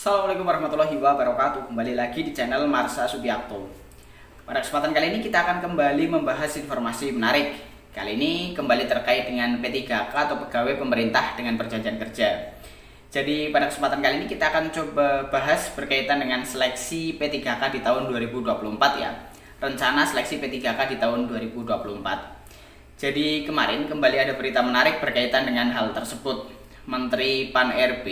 Assalamualaikum warahmatullahi wabarakatuh. Kembali lagi di channel Marsha Subiakto. Pada kesempatan kali ini kita akan kembali membahas informasi menarik. Kali ini kembali terkait dengan P3K atau pegawai pemerintah dengan perjanjian kerja. Jadi pada kesempatan kali ini kita akan coba bahas berkaitan dengan seleksi P3K di tahun 2024 ya. Rencana seleksi P3K di tahun 2024. Jadi kemarin kembali ada berita menarik berkaitan dengan hal tersebut. Menteri Pan-RB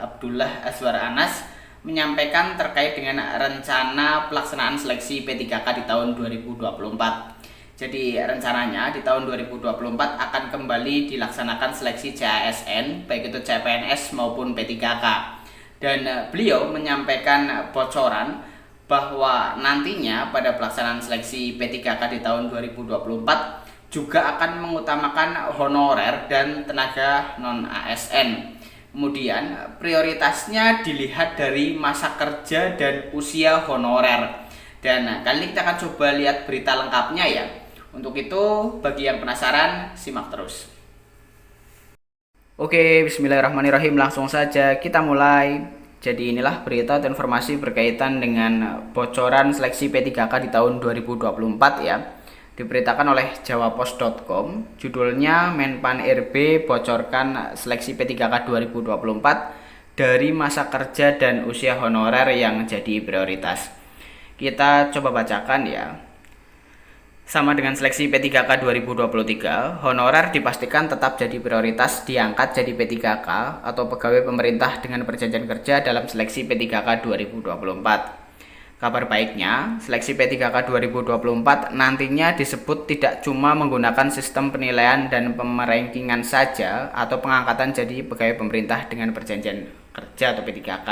Abdullah Azwar Anas menyampaikan terkait dengan rencana pelaksanaan seleksi P3K di tahun 2024. Jadi rencananya di tahun 2024 akan kembali dilaksanakan seleksi CASN, baik itu CPNS maupun P3K. Dan beliau menyampaikan bocoran bahwa nantinya pada pelaksanaan seleksi P3K di tahun 2024 juga akan mengutamakan honorer dan tenaga non-ASN. Kemudian prioritasnya dilihat dari masa kerja dan usia honorer. Dan kali ini kita akan coba lihat berita lengkapnya ya. Untuk itu bagi yang penasaran simak terus. Oke, bismillahirrahmanirrahim, langsung saja kita mulai. Jadi inilah berita atau informasi berkaitan dengan bocoran seleksi P3K di tahun 2024 ya. Diberitakan oleh jawapos.com, judulnya Menpan RB bocorkan seleksi P3K 2024 dari masa kerja dan usia honorer yang jadi prioritas. Kita coba bacakan ya. Sama dengan seleksi P3K 2023, honorer dipastikan tetap jadi prioritas diangkat jadi P3K atau pegawai pemerintah dengan perjanjian kerja dalam seleksi P3K 2024. Kabar baiknya, seleksi P3K 2024 nantinya disebut tidak cuma menggunakan sistem penilaian dan pemerankingan saja atau pengangkatan jadi pegawai pemerintah dengan perjanjian kerja atau P3K.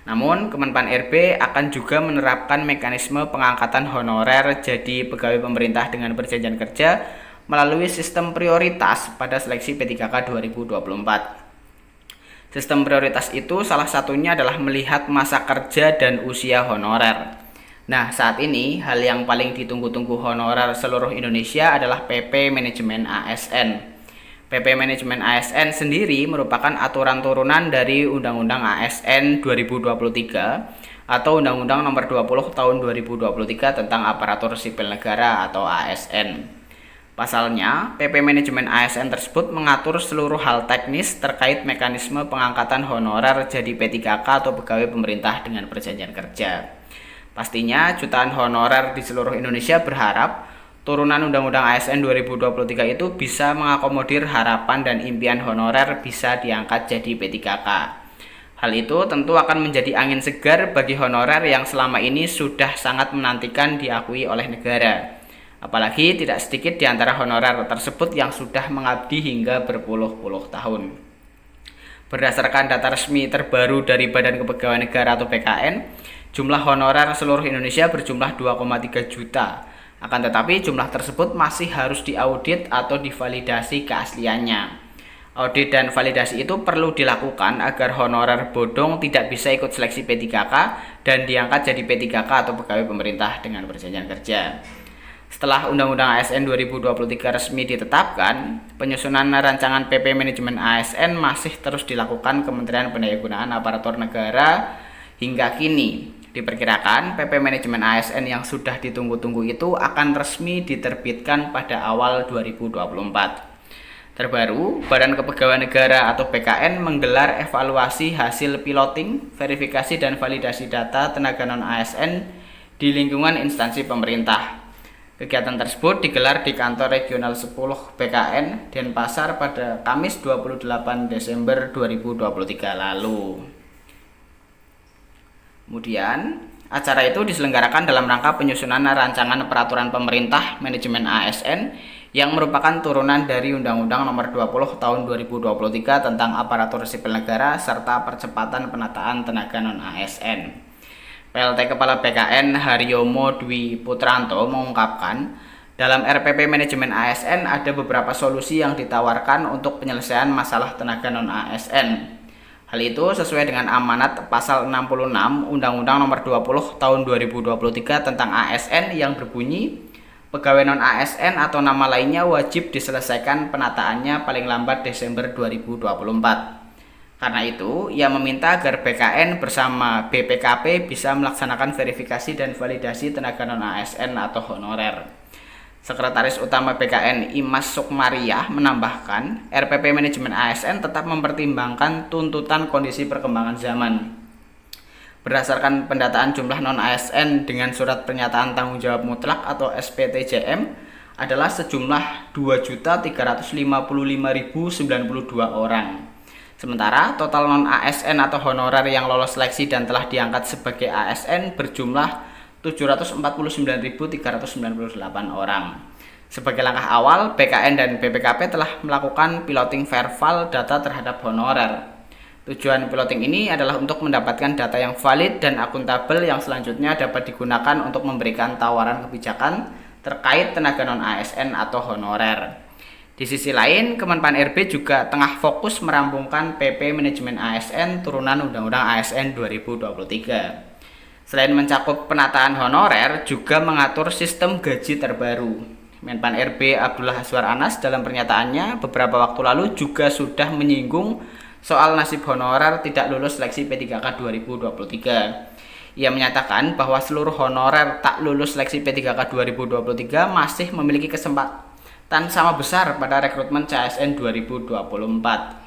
Namun, Kemenpan RB akan juga menerapkan mekanisme pengangkatan honorer jadi pegawai pemerintah dengan perjanjian kerja melalui sistem prioritas pada seleksi P3K 2024. Sistem prioritas itu salah satunya adalah melihat masa kerja dan usia honorer. Nah, saat ini hal yang paling ditunggu-tunggu honorer seluruh Indonesia adalah PP Manajemen ASN. PP Manajemen ASN sendiri merupakan aturan turunan dari Undang-Undang ASN 2023 atau Undang-Undang Nomor 20 Tahun 2023 tentang Aparatur Sipil Negara atau ASN. Pasalnya, PP Manajemen ASN tersebut mengatur seluruh hal teknis terkait mekanisme pengangkatan honorer jadi P3K atau pegawai pemerintah dengan perjanjian kerja. Pastinya, jutaan honorer di seluruh Indonesia berharap turunan Undang-Undang ASN 2023 itu bisa mengakomodir harapan dan impian honorer bisa diangkat jadi P3K. Hal itu tentu akan menjadi angin segar bagi honorer yang selama ini sudah sangat menantikan diakui oleh negara. Apalagi tidak sedikit di antara honorer tersebut yang sudah mengabdi hingga berpuluh-puluh tahun. Berdasarkan data resmi terbaru dari Badan Kepegawaian Negara atau BKN, jumlah honorer seluruh Indonesia berjumlah 2,3 juta. Akan tetapi jumlah tersebut masih harus diaudit atau divalidasi keasliannya. Audit dan validasi itu perlu dilakukan agar honorer bodong tidak bisa ikut seleksi P3K dan diangkat jadi P3K atau pegawai pemerintah dengan perjanjian kerja. Setelah Undang-Undang ASN 2023 resmi ditetapkan, penyusunan rancangan PP Manajemen ASN masih terus dilakukan Kementerian Pendayagunaan Aparatur Negara hingga kini. Diperkirakan PP Manajemen ASN yang sudah ditunggu-tunggu itu akan resmi diterbitkan pada awal 2024. Terbaru, Badan Kepegawaian Negara atau BKN menggelar evaluasi hasil piloting, verifikasi dan validasi data tenaga non-ASN di lingkungan instansi pemerintah. Kegiatan tersebut digelar di kantor regional 10 BKN Denpasar pada Kamis 28 Desember 2023 lalu. Kemudian, acara itu diselenggarakan dalam rangka penyusunan rancangan peraturan pemerintah manajemen ASN yang merupakan turunan dari Undang-Undang Nomor 20 Tahun 2023 tentang Aparatur Sipil Negara serta percepatan penataan tenaga non-ASN. PLT Kepala BKN Haryomo Dwi Putranto mengungkapkan, dalam RPP Manajemen ASN ada beberapa solusi yang ditawarkan untuk penyelesaian masalah tenaga non-ASN. Hal itu sesuai dengan amanat pasal 66 Undang-Undang Nomor 20 Tahun 2023 tentang ASN yang berbunyi, pegawai non-ASN atau nama lainnya wajib diselesaikan penataannya paling lambat Desember 2024. Karena itu, ia meminta agar BKN bersama BPKP bisa melaksanakan verifikasi dan validasi tenaga non-ASN atau honorer. Sekretaris Utama BKN Imas Sukmariah menambahkan, RPP Manajemen ASN tetap mempertimbangkan tuntutan kondisi perkembangan zaman. Berdasarkan pendataan jumlah non-ASN dengan surat pernyataan tanggung jawab mutlak atau SPTJM adalah sejumlah 2.355.092 orang. Sementara total non-ASN atau honorer yang lolos seleksi dan telah diangkat sebagai ASN berjumlah 749.398 orang. Sebagai langkah awal, BKN dan BPKP telah melakukan piloting verbal data terhadap honorer. Tujuan piloting ini adalah untuk mendapatkan data yang valid dan akuntabel yang selanjutnya dapat digunakan untuk memberikan tawaran kebijakan terkait tenaga non-ASN atau honorer. Di sisi lain, Kemenpan RB juga tengah fokus merampungkan PP Manajemen ASN turunan Undang-Undang ASN 2023. Selain mencakup penataan honorer, juga mengatur sistem gaji terbaru. Menpan RB Abdullah Azwar Anas dalam pernyataannya beberapa waktu lalu juga sudah menyinggung soal nasib honorer tidak lulus seleksi P3K 2023. Ia menyatakan bahwa seluruh honorer tak lulus seleksi P3K 2023 masih memiliki kesempatan sama besar pada rekrutmen CASN 2024.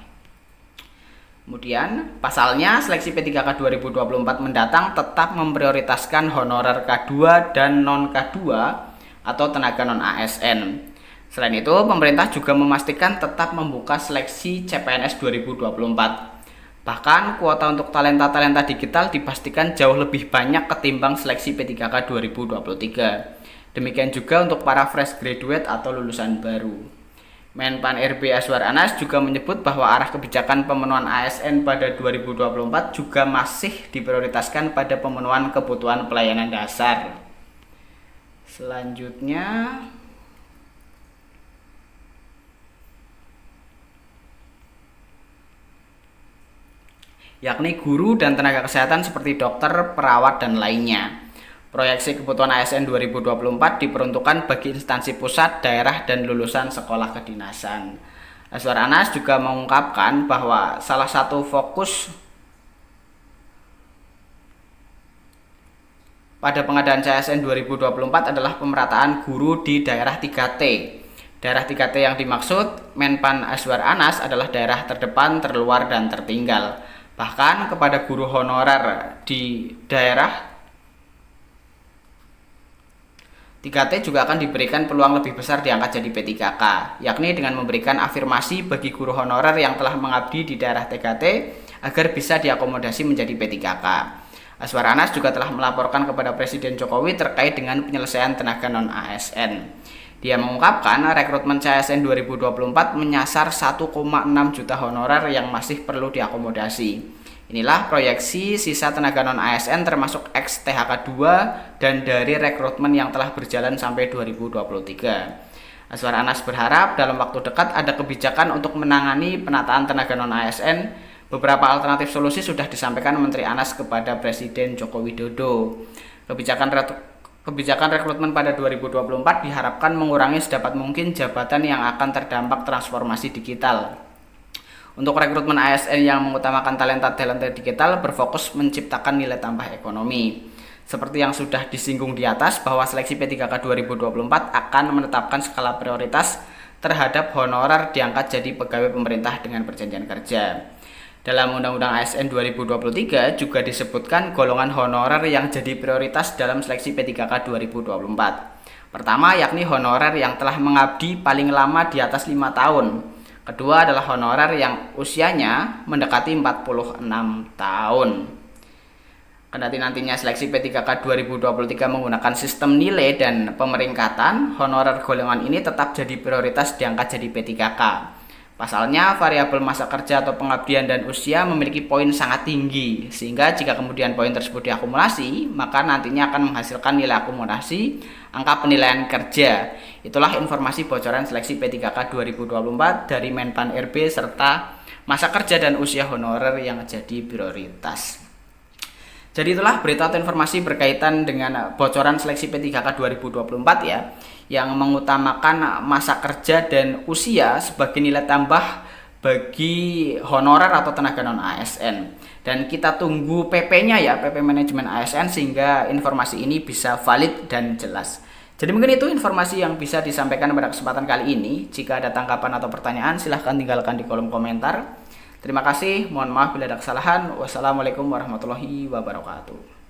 Kemudian, pasalnya seleksi P3K 2024 mendatang tetap memprioritaskan honorer K2 dan non-K2 atau tenaga non-ASN. Selain itu, pemerintah juga memastikan tetap membuka seleksi CPNS 2024. Bahkan, kuota untuk talenta-talenta digital dipastikan jauh lebih banyak ketimbang seleksi P3K 2023. Demikian juga untuk para fresh graduate atau lulusan baru. Menpan RB Azwar Anas juga menyebut bahwa arah kebijakan pemenuhan ASN pada 2024 juga masih diprioritaskan pada pemenuhan kebutuhan pelayanan dasar. Selanjutnya, yakni guru dan tenaga kesehatan seperti dokter, perawat, dan lainnya. Proyeksi kebutuhan ASN 2024 diperuntukkan bagi instansi pusat, daerah, dan lulusan sekolah kedinasan. Azwar Anas juga mengungkapkan bahwa salah satu fokus pada pengadaan CASN 2024 adalah pemerataan guru di daerah 3T. Daerah 3T yang dimaksud Menpan Azwar Anas adalah daerah terdepan, terluar, dan tertinggal. Bahkan kepada guru honorer di daerah 3T juga akan diberikan peluang lebih besar diangkat jadi P3K, yakni dengan memberikan afirmasi bagi guru honorer yang telah mengabdi di daerah 3T agar bisa diakomodasi menjadi P3K. Azwar Anas juga telah melaporkan kepada Presiden Jokowi terkait dengan penyelesaian tenaga non-ASN. Dia mengungkapkan rekrutmen CASN 2024 menyasar 1,6 juta honorer yang masih perlu diakomodasi. Inilah proyeksi sisa tenaga non-ASN termasuk ex-THK 2 dan dari rekrutmen yang telah berjalan sampai 2023. Azwar Anas berharap dalam waktu dekat ada kebijakan untuk menangani penataan tenaga non-ASN. Beberapa alternatif solusi sudah disampaikan Menteri Anas kepada Presiden Joko Widodo. Kebijakan rekrutmen pada 2024 diharapkan mengurangi sedapat mungkin jabatan yang akan terdampak transformasi digital. Untuk rekrutmen ASN yang mengutamakan talenta-talenta digital berfokus menciptakan nilai tambah ekonomi. Seperti yang sudah disinggung di atas bahwa seleksi P3K 2024 akan menetapkan skala prioritas terhadap honorer diangkat jadi pegawai pemerintah dengan perjanjian kerja. Dalam Undang-Undang ASN 2023 juga disebutkan golongan honorer yang jadi prioritas dalam seleksi P3K 2024. Pertama yakni honorer yang telah mengabdi paling lama di atas 5 tahun. Kedua adalah honorer yang usianya mendekati 46 tahun. Kendati nantinya seleksi P3K 2023 menggunakan sistem nilai dan pemeringkatan, honorer golongan ini tetap jadi prioritas diangkat jadi P3K. Pasalnya, variabel masa kerja atau pengabdian dan usia memiliki poin sangat tinggi, sehingga jika kemudian poin tersebut diakumulasi, maka nantinya akan menghasilkan nilai akumulasi angka penilaian kerja. Itulah informasi bocoran seleksi P3K 2024 dari Menpan RB serta masa kerja dan usia honorer yang jadi prioritas. Jadi itulah berita atau informasi berkaitan dengan bocoran seleksi P3K 2024 ya, yang mengutamakan masa kerja dan usia sebagai nilai tambah bagi honorer atau tenaga non ASN. Dan kita tunggu PP-nya ya, PP manajemen ASN, sehingga informasi ini bisa valid dan jelas. Jadi mungkin itu informasi yang bisa disampaikan pada kesempatan kali ini. Jika ada tanggapan atau pertanyaan, silahkan tinggalkan di kolom komentar. Terima kasih, mohon maaf bila ada kesalahan. Wassalamualaikum warahmatullahi wabarakatuh.